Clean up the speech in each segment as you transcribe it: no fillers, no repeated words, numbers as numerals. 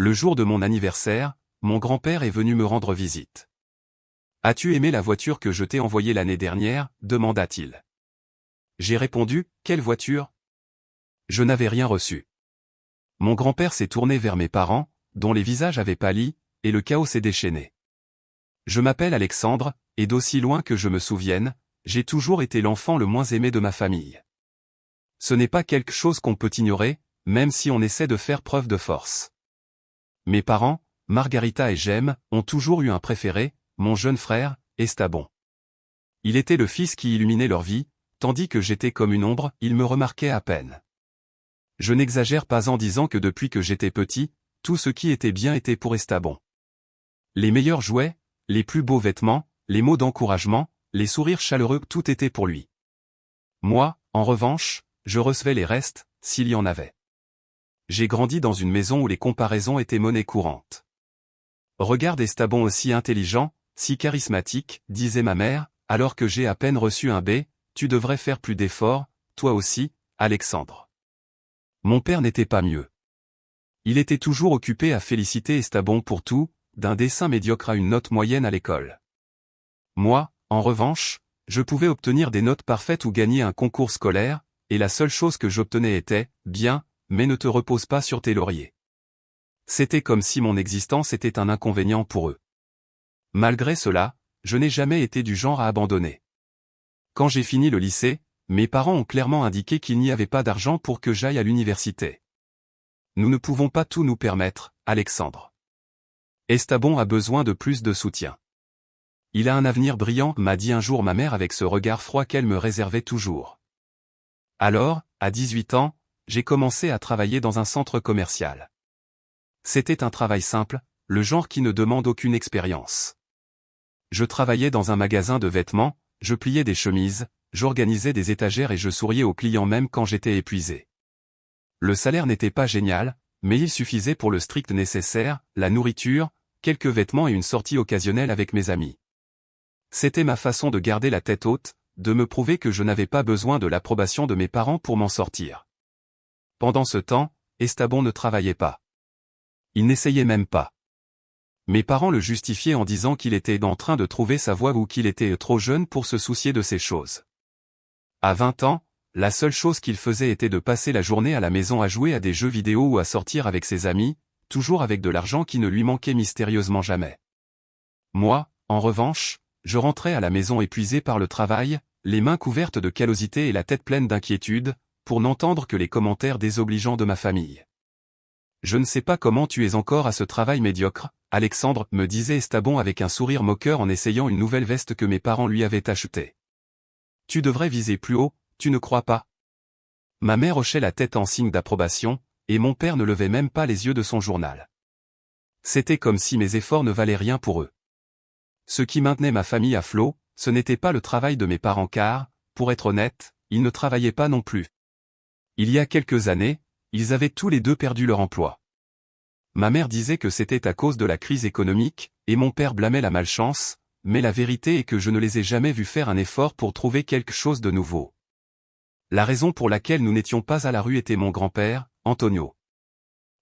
le jour de mon anniversaire, mon grand-père est venu me rendre visite. « As-tu aimé la voiture que je t'ai envoyée l'année dernière ?» demanda-t-il. J'ai répondu, « Quelle voiture ?» Je n'avais rien reçu. Mon grand-père s'est tourné vers mes parents, dont les visages avaient pâli, et le chaos s'est déchaîné. Je m'appelle Alexandre, et d'aussi loin que je me souvienne, j'ai toujours été l'enfant le moins aimé de ma famille. Ce n'est pas quelque chose qu'on peut ignorer, même si on essaie de faire preuve de force. Mes parents, Margarita et Jem, ont toujours eu un préféré, mon jeune frère, Estabon. Il était le fils qui illuminait leur vie, tandis que j'étais comme une ombre, il me remarquait à peine. Je n'exagère pas en disant que depuis que j'étais petit, tout ce qui était bien était pour Estabon. Les meilleurs jouets, les plus beaux vêtements, les mots d'encouragement, les sourires chaleureux, tout était pour lui. Moi, en revanche, je recevais les restes, s'il y en avait. J'ai grandi dans une maison où les comparaisons étaient monnaie courante. Regarde Estabon aussi intelligent, si charismatique, disait ma mère, alors que j'ai à peine reçu un B, tu devrais faire plus d'efforts, toi aussi, Alexandre. Mon père n'était pas mieux. Il était toujours occupé à féliciter Estabon pour tout, d'un dessin médiocre à une note moyenne à l'école. Moi, en revanche, je pouvais obtenir des notes parfaites ou gagner un concours scolaire, et la seule chose que j'obtenais était « bien, mais ne te repose pas sur tes lauriers ». C'était comme si mon existence était un inconvénient pour eux. Malgré cela, je n'ai jamais été du genre à abandonner. Quand j'ai fini le lycée, mes parents ont clairement indiqué qu'il n'y avait pas d'argent pour que j'aille à l'université. Nous ne pouvons pas tout nous permettre, Alexandre. Estabon a besoin de plus de soutien. Il a un avenir brillant, m'a dit un jour ma mère avec ce regard froid qu'elle me réservait toujours. Alors, à 18 ans, j'ai commencé à travailler dans un centre commercial. C'était un travail simple, le genre qui ne demande aucune expérience. Je travaillais dans un magasin de vêtements, je pliais des chemises, j'organisais des étagères et je souriais aux clients même quand j'étais épuisé. Le salaire n'était pas génial, mais il suffisait pour le strict nécessaire, la nourriture, quelques vêtements et une sortie occasionnelle avec mes amis. C'était ma façon de garder la tête haute, de me prouver que je n'avais pas besoin de l'approbation de mes parents pour m'en sortir. Pendant ce temps, Estabon ne travaillait pas. Il n'essayait même pas. Mes parents le justifiaient en disant qu'il était en train de trouver sa voie ou qu'il était trop jeune pour se soucier de ces choses. À 20 ans, la seule chose qu'il faisait était de passer la journée à la maison à jouer à des jeux vidéo ou à sortir avec ses amis, toujours avec de l'argent qui ne lui manquait mystérieusement jamais. Moi, en revanche, je rentrais à la maison épuisé par le travail, les mains couvertes de callosité et la tête pleine d'inquiétude, pour n'entendre que les commentaires désobligeants de ma famille. Je ne sais pas comment tu es encore à ce travail médiocre, Alexandre, me disait Estabon avec un sourire moqueur en essayant une nouvelle veste que mes parents lui avaient achetée. Tu devrais viser plus haut, tu ne crois pas? Ma mère hochait la tête en signe d'approbation, et mon père ne levait même pas les yeux de son journal. C'était comme si mes efforts ne valaient rien pour eux. Ce qui maintenait ma famille à flot, ce n'était pas le travail de mes parents car, pour être honnête, ils ne travaillaient pas non plus. Il y a quelques années, ils avaient tous les deux perdu leur emploi. Ma mère disait que c'était à cause de la crise économique, et mon père blâmait la malchance, mais la vérité est que je ne les ai jamais vus faire un effort pour trouver quelque chose de nouveau. La raison pour laquelle nous n'étions pas à la rue était mon grand-père, Antonio.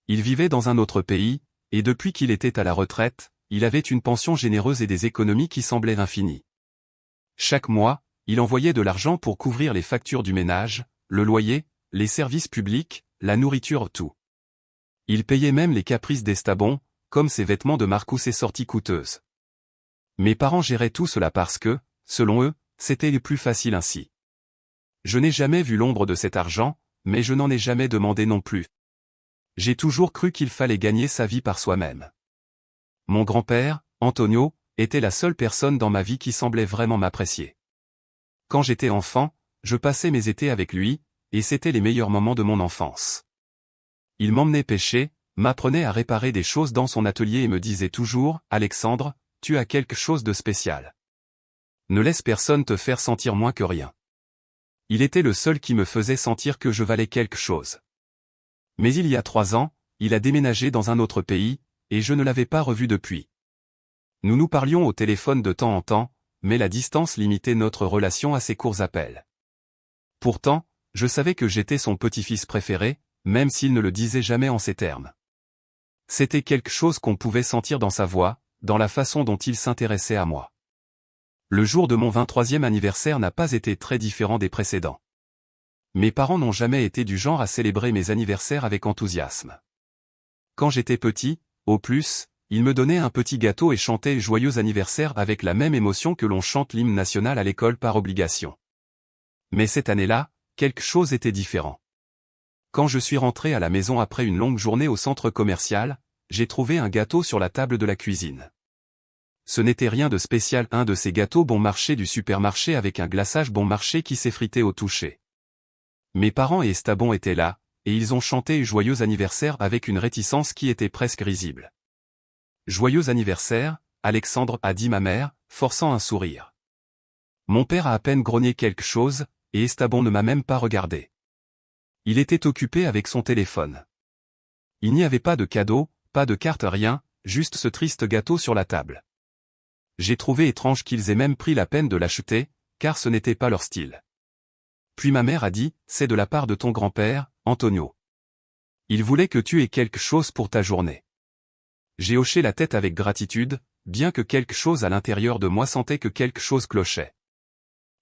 Il vivait dans un autre pays, et depuis qu'il était à la retraite, il avait une pension généreuse et des économies qui semblaient infinies. Chaque mois, il envoyait de l'argent pour couvrir les factures du ménage, le loyer, les services publics, la nourriture, tout. Il payait même les caprices d'Estabon, comme ses vêtements de marque ou ses sorties coûteuses. Mes parents géraient tout cela parce que, selon eux, c'était le plus facile ainsi. Je n'ai jamais vu l'ombre de cet argent, mais je n'en ai jamais demandé non plus. J'ai toujours cru qu'il fallait gagner sa vie par soi-même. Mon grand-père, Antonio, était la seule personne dans ma vie qui semblait vraiment m'apprécier. Quand j'étais enfant, je passais mes étés avec lui, et c'était les meilleurs moments de mon enfance. Il m'emmenait pêcher, m'apprenait à réparer des choses dans son atelier et me disait toujours « Alexandre, tu as quelque chose de spécial. Ne laisse personne te faire sentir moins que rien. » Il était le seul qui me faisait sentir que je valais quelque chose. Mais il y a 3 ans, il a déménagé dans un autre pays, et je ne l'avais pas revu depuis. Nous nous parlions au téléphone de temps en temps, mais la distance limitait notre relation à ses courts appels. Pourtant, je savais que j'étais son petit-fils préféré, même s'il ne le disait jamais en ces termes. C'était quelque chose qu'on pouvait sentir dans sa voix, dans la façon dont il s'intéressait à moi. Le jour de mon 23e anniversaire n'a pas été très différent des précédents. Mes parents n'ont jamais été du genre à célébrer mes anniversaires avec enthousiasme. Quand j'étais petit, au plus, ils me donnaient un petit gâteau et chantaient « Joyeux anniversaire » avec la même émotion que l'on chante l'hymne national à l'école par obligation. Mais cette année-là, quelque chose était différent. Quand je suis rentré à la maison après une longue journée au centre commercial, j'ai trouvé un gâteau sur la table de la cuisine. Ce n'était rien de spécial, un de ces gâteaux bon marché du supermarché avec un glaçage bon marché qui s'effritait au toucher. Mes parents et Estabon étaient là, et ils ont chanté « Joyeux anniversaire » avec une réticence qui était presque risible. « Joyeux anniversaire, Alexandre » a dit ma mère, forçant un sourire. Mon père a à peine grogné quelque chose, et Estabon ne m'a même pas regardé. Il était occupé avec son téléphone. Il n'y avait pas de cadeau, pas de carte, rien, juste ce triste gâteau sur la table. J'ai trouvé étrange qu'ils aient même pris la peine de l'acheter, car ce n'était pas leur style. Puis ma mère a dit, c'est de la part de ton grand-père, Antonio. Il voulait que tu aies quelque chose pour ta journée. J'ai hoché la tête avec gratitude, bien que quelque chose à l'intérieur de moi sentait que quelque chose clochait.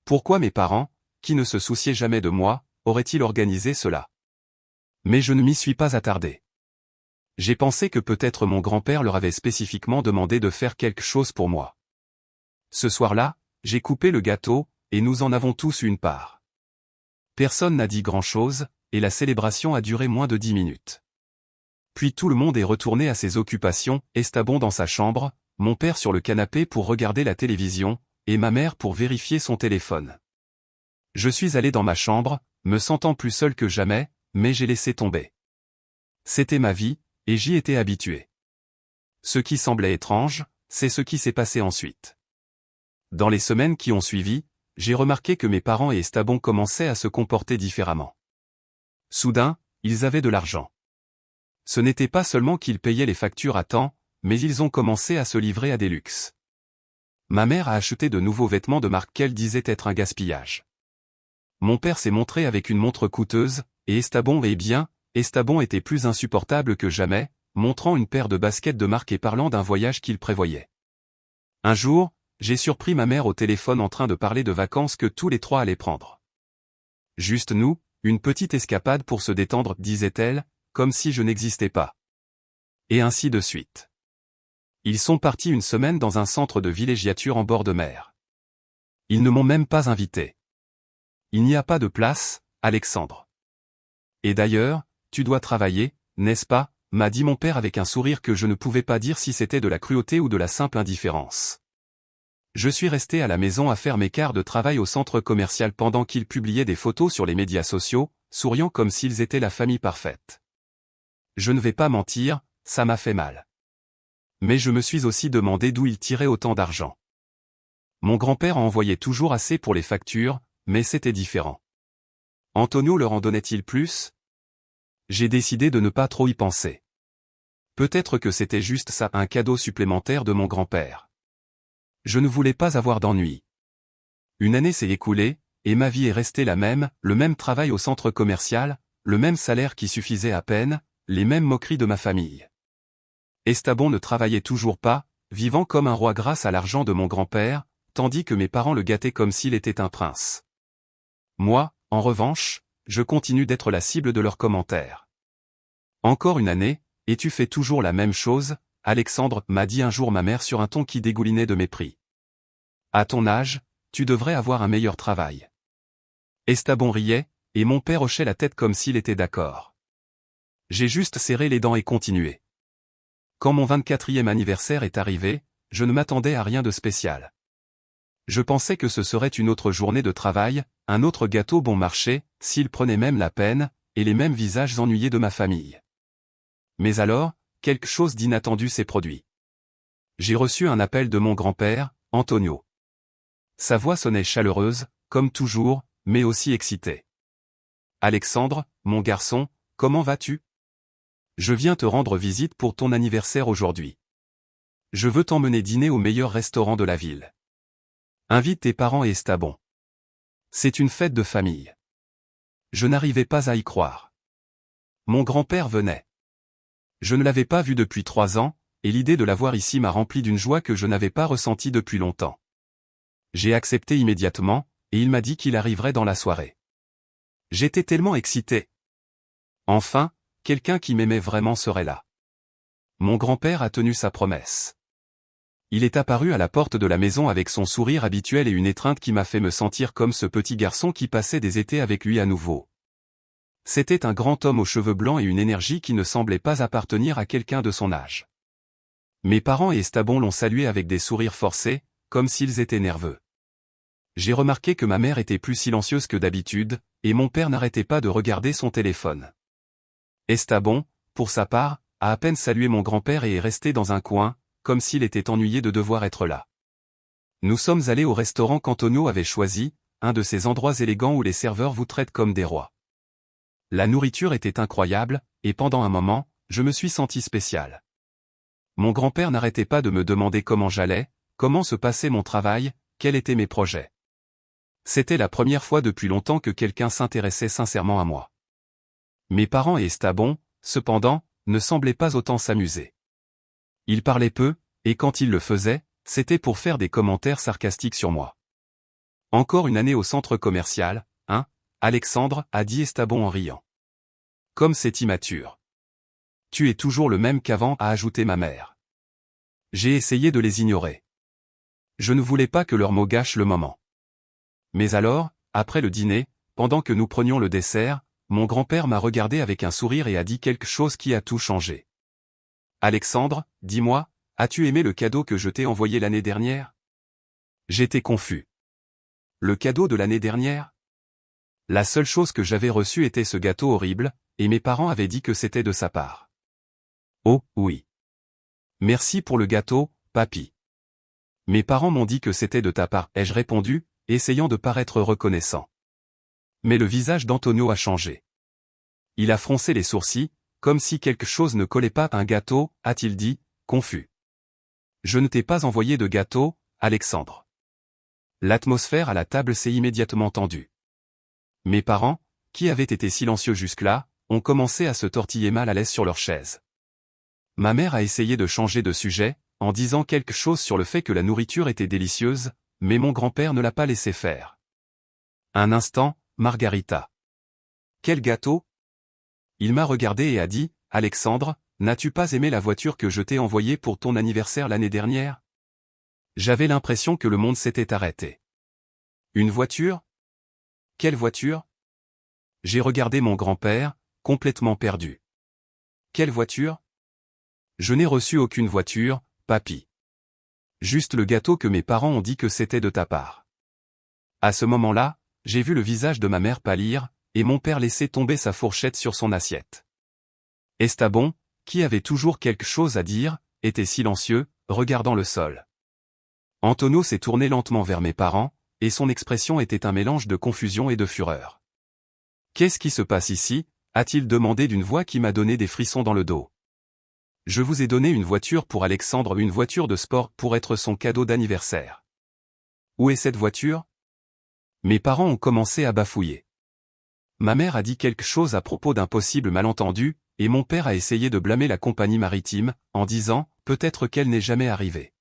Pourquoi mes parents, qui ne se souciaient jamais de moi, auraient-ils organisé cela? Mais je ne m'y suis pas attardé. J'ai pensé que peut-être mon grand-père leur avait spécifiquement demandé de faire quelque chose pour moi. Ce soir-là, j'ai coupé le gâteau, et nous en avons tous eu une part. Personne n'a dit grand-chose, et la célébration a duré moins de 10 minutes. Puis tout le monde est retourné à ses occupations, Estabon dans sa chambre, mon père sur le canapé pour regarder la télévision, et ma mère pour vérifier son téléphone. Je suis allé dans ma chambre, me sentant plus seul que jamais, mais j'ai laissé tomber. C'était ma vie, et j'y étais habitué. Ce qui semblait étrange, c'est ce qui s'est passé ensuite. Dans les semaines qui ont suivi, j'ai remarqué que mes parents et Estabon commençaient à se comporter différemment. Soudain, ils avaient de l'argent. Ce n'était pas seulement qu'ils payaient les factures à temps, mais ils ont commencé à se livrer à des luxes. Ma mère a acheté de nouveaux vêtements de marque qu'elle disait être un gaspillage. Mon père s'est montré avec une montre coûteuse, et Estabon était plus insupportable que jamais, montrant une paire de baskets de marque et parlant d'un voyage qu'il prévoyait. Un jour, j'ai surpris ma mère au téléphone en train de parler de vacances que tous les trois allaient prendre. Juste nous, une petite escapade pour se détendre, disait-elle, comme si je n'existais pas. Et ainsi de suite. Ils sont partis une semaine dans un centre de villégiature en bord de mer. Ils ne m'ont même pas invité. Il n'y a pas de place, Alexandre. Et d'ailleurs, tu dois travailler, n'est-ce pas, m'a dit mon père avec un sourire que je ne pouvais pas dire si c'était de la cruauté ou de la simple indifférence. Je suis resté à la maison à faire mes quarts de travail au centre commercial pendant qu'ils publiaient des photos sur les médias sociaux, souriant comme s'ils étaient la famille parfaite. Je ne vais pas mentir, ça m'a fait mal. Mais je me suis aussi demandé d'où ils tiraient autant d'argent. Mon grand-père en envoyait toujours assez pour les factures, mais c'était différent. Antonio leur en donnait-il plus? J'ai décidé de ne pas trop y penser. Peut-être que c'était juste ça, un cadeau supplémentaire de mon grand-père. Je ne voulais pas avoir d'ennui. Une année s'est écoulée, et ma vie est restée la même, le même travail au centre commercial, le même salaire qui suffisait à peine, les mêmes moqueries de ma famille. Estabon ne travaillait toujours pas, vivant comme un roi grâce à l'argent de mon grand-père, tandis que mes parents le gâtaient comme s'il était un prince. Moi, en revanche, je continue d'être la cible de leurs commentaires. Encore une année, et tu fais toujours la même chose, Alexandre, m'a dit un jour ma mère sur un ton qui dégoulinait de mépris. À ton âge, tu devrais avoir un meilleur travail. Estabon riait, et mon père hochait la tête comme s'il était d'accord. J'ai juste serré les dents et continué. Quand mon 24e anniversaire est arrivé, je ne m'attendais à rien de spécial. Je pensais que ce serait une autre journée de travail, un autre gâteau bon marché, s'il prenait même la peine, et les mêmes visages ennuyés de ma famille. Mais alors, quelque chose d'inattendu s'est produit. J'ai reçu un appel de mon grand-père, Antonio. Sa voix sonnait chaleureuse, comme toujours, mais aussi excitée. Alexandre, mon garçon, comment vas-tu? Je viens te rendre visite pour ton anniversaire aujourd'hui. Je veux t'emmener dîner au meilleur restaurant de la ville. Invite tes parents et Estabon. C'est une fête de famille. Je n'arrivais pas à y croire. Mon grand-père venait. Je ne l'avais pas vu depuis 3 ans, et l'idée de l'avoir ici m'a rempli d'une joie que je n'avais pas ressentie depuis longtemps. J'ai accepté immédiatement, et il m'a dit qu'il arriverait dans la soirée. J'étais tellement excité. Enfin, quelqu'un qui m'aimait vraiment serait là. Mon grand-père a tenu sa promesse. Il est apparu à la porte de la maison avec son sourire habituel et une étreinte qui m'a fait me sentir comme ce petit garçon qui passait des étés avec lui à nouveau. C'était un grand homme aux cheveux blancs et une énergie qui ne semblait pas appartenir à quelqu'un de son âge. Mes parents et Estabon l'ont salué avec des sourires forcés, comme s'ils étaient nerveux. J'ai remarqué que ma mère était plus silencieuse que d'habitude, et mon père n'arrêtait pas de regarder son téléphone. Estabon, pour sa part, a à peine salué mon grand-père et est resté dans un coin, comme s'il était ennuyé de devoir être là. Nous sommes allés au restaurant qu'Antonio avait choisi, un de ces endroits élégants où les serveurs vous traitent comme des rois. La nourriture était incroyable, et pendant un moment, je me suis senti spécial. Mon grand-père n'arrêtait pas de me demander comment j'allais, comment se passait mon travail, quels étaient mes projets. C'était la première fois depuis longtemps que quelqu'un s'intéressait sincèrement à moi. Mes parents et Estabon, cependant, ne semblaient pas autant s'amuser. Ils parlaient peu, et quand ils le faisaient, c'était pour faire des commentaires sarcastiques sur moi. Encore une année au centre commercial, hein, Alexandre, a dit Estabon en riant. Comme c'est immature. Tu es toujours le même qu'avant, a ajouté ma mère. J'ai essayé de les ignorer. Je ne voulais pas que leurs mots gâchent le moment. Mais alors, après le dîner, pendant que nous prenions le dessert, mon grand-père m'a regardé avec un sourire et a dit quelque chose qui a tout changé. Alexandre, dis-moi, as-tu aimé le cadeau que je t'ai envoyé l'année dernière? J'étais confus. Le cadeau de l'année dernière? La seule chose que j'avais reçue était ce gâteau horrible, et mes parents avaient dit que c'était de sa part. Oh, oui. Merci pour le gâteau, papy. Mes parents m'ont dit que c'était de ta part, ai-je répondu, essayant de paraître reconnaissant. Mais le visage d'Antonio a changé. Il a froncé les sourcils, comme si quelque chose ne collait pas à un gâteau, a-t-il dit, confus. Je ne t'ai pas envoyé de gâteau, Alexandre. L'atmosphère à la table s'est immédiatement tendue. Mes parents, qui avaient été silencieux jusque-là, ont commencé à se tortiller mal à l'aise sur leur chaise. Ma mère a essayé de changer de sujet, en disant quelque chose sur le fait que la nourriture était délicieuse, mais mon grand-père ne l'a pas laissé faire. Un instant, Margarita. Quel gâteau? Il m'a regardé et a dit, Alexandre, n'as-tu pas aimé la voiture que je t'ai envoyée pour ton anniversaire l'année dernière? J'avais l'impression que le monde s'était arrêté. Une voiture? Quelle voiture? J'ai regardé mon grand-père, complètement perdu. Quelle voiture? Je n'ai reçu aucune voiture, papy. Juste le gâteau que mes parents ont dit que c'était de ta part. À ce moment-là, j'ai vu le visage de ma mère pâlir, et mon père laisser tomber sa fourchette sur son assiette. Estabon, qui avait toujours quelque chose à dire, était silencieux, regardant le sol. Antonio s'est tourné lentement vers mes parents, et son expression était un mélange de confusion et de fureur. Qu'est-ce qui se passe ici? A-t-il demandé d'une voix qui m'a donné des frissons dans le dos. Je vous ai donné une voiture pour Alexandre, une voiture de sport pour être son cadeau d'anniversaire. Où est cette voiture? Mes parents ont commencé à bafouiller. Ma mère a dit quelque chose à propos d'un possible malentendu, et mon père a essayé de blâmer la compagnie maritime, en disant, peut-être qu'elle n'est jamais arrivée.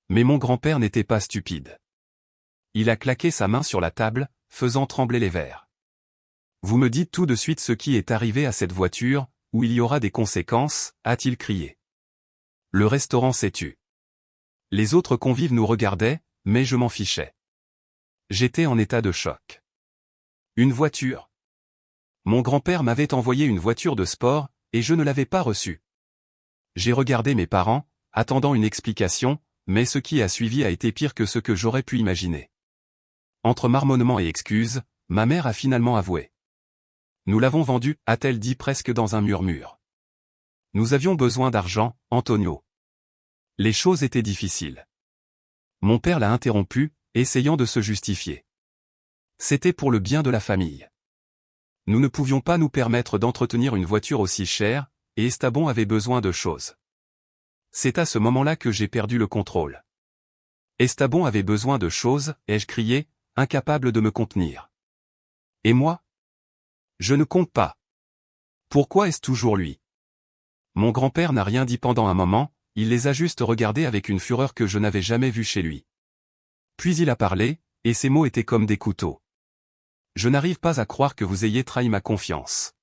Mais mon grand-père n'était pas stupide. Il a claqué sa main sur la table, faisant trembler les verres. Vous me dites tout de suite ce qui est arrivé à cette voiture, où il y aura des conséquences, a-t-il crié. Le restaurant s'est tu. Les autres convives nous regardaient, mais je m'en fichais. J'étais en état de choc. Une voiture. Mon grand-père m'avait envoyé une voiture de sport, et je ne l'avais pas reçue. J'ai regardé mes parents, attendant une explication, mais ce qui a suivi a été pire que ce que j'aurais pu imaginer. Entre marmonnements et excuses, ma mère a finalement avoué. Nous l'avons vendu, a-t-elle dit presque dans un murmure. Nous avions besoin d'argent, Antonio. Les choses étaient difficiles. Mon père l'a interrompu, essayant de se justifier. C'était pour le bien de la famille. Nous ne pouvions pas nous permettre d'entretenir une voiture aussi chère, et Estabon avait besoin de choses. C'est à ce moment-là que j'ai perdu le contrôle. Estabon avait besoin de choses, ai-je crié, incapable de me contenir. Et moi? Je ne compte pas. Pourquoi est-ce toujours lui? Mon grand-père n'a rien dit pendant un moment, il les a juste regardés avec une fureur que je n'avais jamais vue chez lui. Puis il a parlé, et ses mots étaient comme des couteaux. Je n'arrive pas à croire que vous ayez trahi ma confiance.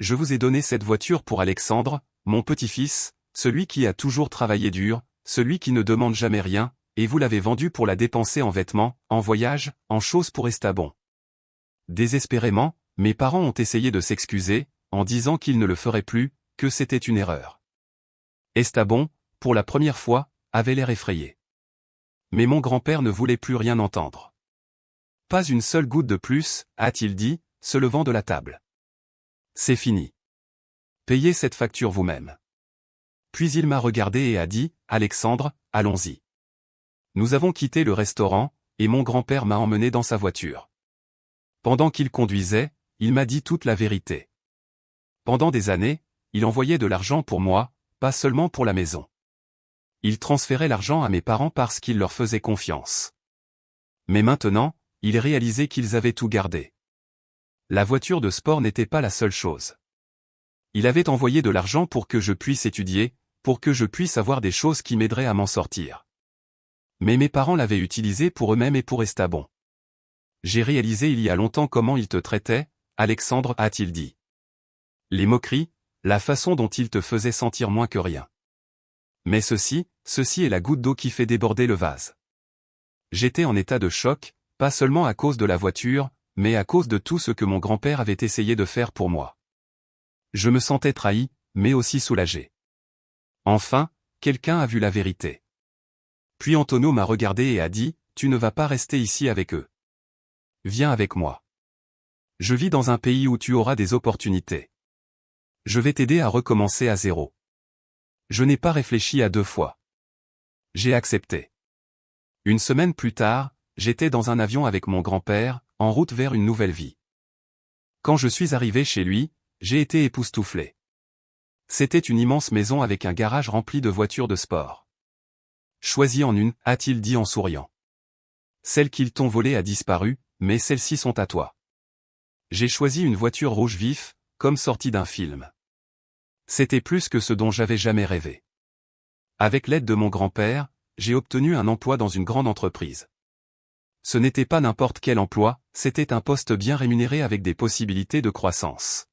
Je vous ai donné cette voiture pour Alexandre, mon petit-fils, celui qui a toujours travaillé dur, celui qui ne demande jamais rien, et vous l'avez vendue pour la dépenser en vêtements, en voyages, en choses pour Estabon. Désespérément, mes parents ont essayé de s'excuser, en disant qu'ils ne le feraient plus, que c'était une erreur. Estabon, pour la première fois, avait l'air effrayé. Mais mon grand-père ne voulait plus rien entendre. Pas une seule goutte de plus, a-t-il dit, se levant de la table. C'est fini. Payez cette facture vous-même. Puis il m'a regardé et a dit, Alexandre, allons-y. Nous avons quitté le restaurant, et mon grand-père m'a emmené dans sa voiture. Pendant qu'il conduisait, il m'a dit toute la vérité. Pendant des années, il envoyait de l'argent pour moi, pas seulement pour la maison. Il transférait l'argent à mes parents parce qu'il leur faisait confiance. Mais maintenant, il réalisait qu'ils avaient tout gardé. La voiture de sport n'était pas la seule chose. Il avait envoyé de l'argent pour que je puisse étudier, pour que je puisse avoir des choses qui m'aideraient à m'en sortir. Mais mes parents l'avaient utilisé pour eux-mêmes et pour Estabon. J'ai réalisé il y a longtemps comment il te traitait, Alexandre, a-t-il dit. Les moqueries, la façon dont il te faisait sentir moins que rien. Mais ceci est la goutte d'eau qui fait déborder le vase. J'étais en état de choc, pas seulement à cause de la voiture, mais à cause de tout ce que mon grand-père avait essayé de faire pour moi. Je me sentais trahi, mais aussi soulagé. Enfin, quelqu'un a vu la vérité. Puis Antonio m'a regardé et a dit, « Tu ne vas pas rester ici avec eux. Viens avec moi. Je vis dans un pays où tu auras des opportunités. Je vais t'aider à recommencer à zéro. » Je n'ai pas réfléchi à deux fois. J'ai accepté. Une semaine plus tard, j'étais dans un avion avec mon grand-père, en route vers une nouvelle vie. Quand je suis arrivé chez lui, j'ai été époustouflé. C'était une immense maison avec un garage rempli de voitures de sport. Choisis en une, a-t-il dit en souriant. Celle qu'ils t'ont volée a disparu, mais celles-ci sont à toi. J'ai choisi une voiture rouge vif, comme sortie d'un film. C'était plus que ce dont j'avais jamais rêvé. Avec l'aide de mon grand-père, j'ai obtenu un emploi dans une grande entreprise. Ce n'était pas n'importe quel emploi, c'était un poste bien rémunéré avec des possibilités de croissance.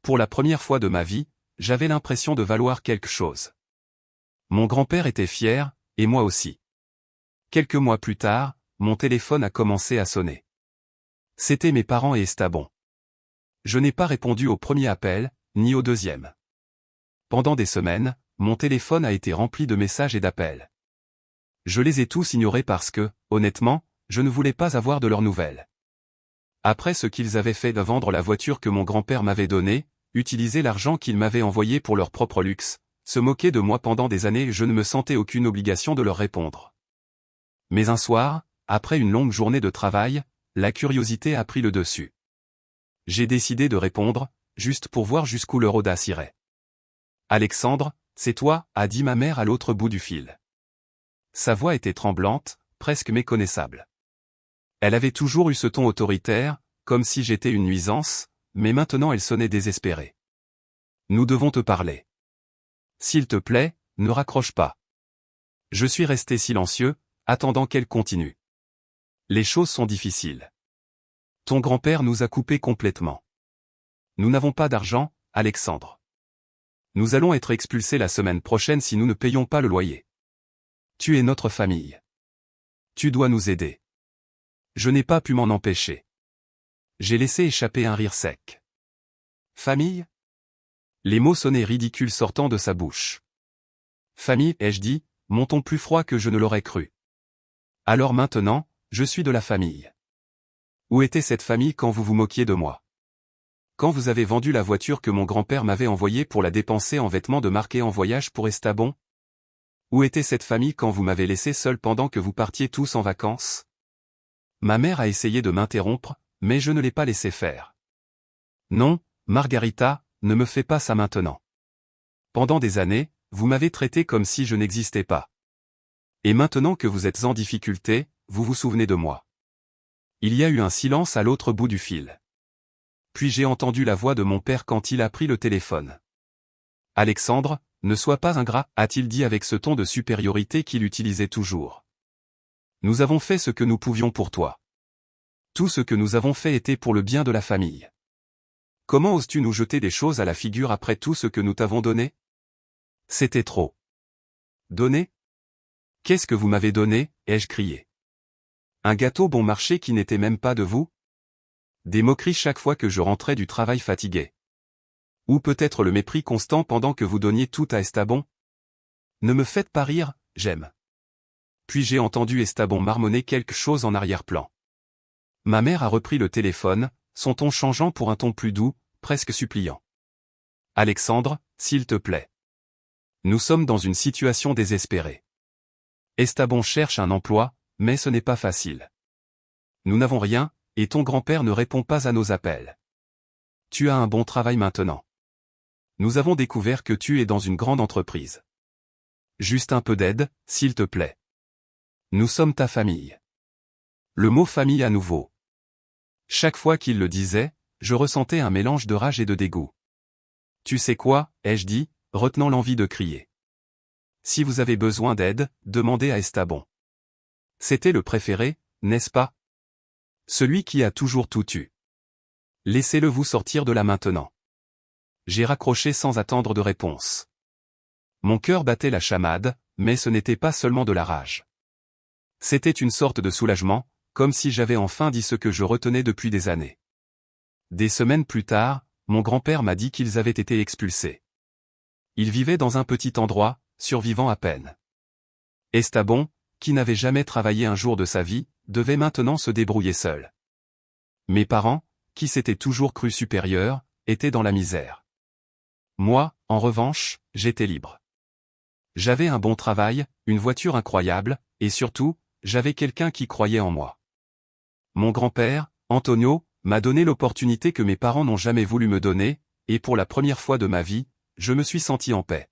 Pour la première fois de ma vie, j'avais l'impression de valoir quelque chose. Mon grand-père était fier, et moi aussi. Quelques mois plus tard, mon téléphone a commencé à sonner. C'étaient mes parents et Estabon. Je n'ai pas répondu au premier appel, ni au deuxième. Pendant des semaines, mon téléphone a été rempli de messages et d'appels. Je les ai tous ignorés parce que, honnêtement, je ne voulais pas avoir de leurs nouvelles. Après ce qu'ils avaient fait de vendre la voiture que mon grand-père m'avait donnée, utiliser l'argent qu'ils m'avaient envoyé pour leur propre luxe, se moquer de moi pendant des années, je ne me sentais aucune obligation de leur répondre. Mais un soir, après une longue journée de travail, la curiosité a pris le dessus. J'ai décidé de répondre, juste pour voir jusqu'où leur audace irait. « Alexandre, c'est toi » a dit ma mère à l'autre bout du fil. Sa voix était tremblante, presque méconnaissable. Elle avait toujours eu ce ton autoritaire, comme si j'étais une nuisance, mais maintenant elle sonnait désespérée. « Nous devons te parler. S'il te plaît, ne raccroche pas. » Je suis resté silencieux, attendant qu'elle continue. « Les choses sont difficiles. Ton grand-père nous a coupés complètement. Nous n'avons pas d'argent, Alexandre. Nous allons être expulsés la semaine prochaine si nous ne payons pas le loyer. Tu es notre famille. Tu dois nous aider. » Je n'ai pas pu m'en empêcher. J'ai laissé échapper un rire sec. Famille ? Les mots sonnaient ridicules sortant de sa bouche. Famille, ai-je dit, mon ton plus froid que je ne l'aurais cru. Alors maintenant, je suis de la famille. Où était cette famille quand vous vous moquiez de moi ? Quand vous avez vendu la voiture que mon grand-père m'avait envoyée pour la dépenser en vêtements de marque et en voyage pour Estabon ? Où était cette famille quand vous m'avez laissé seul pendant que vous partiez tous en vacances ? Ma mère a essayé de m'interrompre, mais je ne l'ai pas laissé faire. Non, Margarita, ne me fais pas ça maintenant. Pendant des années, vous m'avez traité comme si je n'existais pas. Et maintenant que vous êtes en difficulté, vous vous souvenez de moi. Il y a eu un silence à l'autre bout du fil. Puis j'ai entendu la voix de mon père quand il a pris le téléphone. Alexandre, ne sois pas ingrat, a-t-il dit avec ce ton de supériorité qu'il utilisait toujours. Nous avons fait ce que nous pouvions pour toi. Tout ce que nous avons fait était pour le bien de la famille. Comment oses-tu nous jeter des choses à la figure après tout ce que nous t'avons donné? C'était trop. Donné? Qu'est-ce que vous m'avez donné, ai-je crié. Un gâteau bon marché qui n'était même pas de vous? Des moqueries chaque fois que je rentrais du travail fatigué. Ou peut-être le mépris constant pendant que vous donniez tout à Estabon? Ne me faites pas rire, j'aime. Puis j'ai entendu Estabon marmonner quelque chose en arrière-plan. Ma mère a repris le téléphone, son ton changeant pour un ton plus doux, presque suppliant. Alexandre, s'il te plaît. Nous sommes dans une situation désespérée. Estabon cherche un emploi, mais ce n'est pas facile. Nous n'avons rien, et ton grand-père ne répond pas à nos appels. Tu as un bon travail maintenant. Nous avons découvert que tu es dans une grande entreprise. Juste un peu d'aide, s'il te plaît. Nous sommes ta famille. Le mot famille à nouveau. Chaque fois qu'il le disait, je ressentais un mélange de rage et de dégoût. Tu sais quoi, ai-je dit, retenant l'envie de crier. Si vous avez besoin d'aide, demandez à Estabon. C'était le préféré, n'est-ce pas? Celui qui a toujours tout eu. Laissez-le vous sortir de là maintenant. J'ai raccroché sans attendre de réponse. Mon cœur battait la chamade, mais ce n'était pas seulement de la rage. C'était une sorte de soulagement, comme si j'avais enfin dit ce que je retenais depuis des années. Des semaines plus tard, mon grand-père m'a dit qu'ils avaient été expulsés. Ils vivaient dans un petit endroit, survivant à peine. Estabon, qui n'avait jamais travaillé un jour de sa vie, devait maintenant se débrouiller seul. Mes parents, qui s'étaient toujours crus supérieurs, étaient dans la misère. Moi, en revanche, j'étais libre. J'avais un bon travail, une voiture incroyable, et surtout, j'avais quelqu'un qui croyait en moi. Mon grand-père, Antonio, m'a donné l'opportunité que mes parents n'ont jamais voulu me donner, et pour la première fois de ma vie, je me suis senti en paix.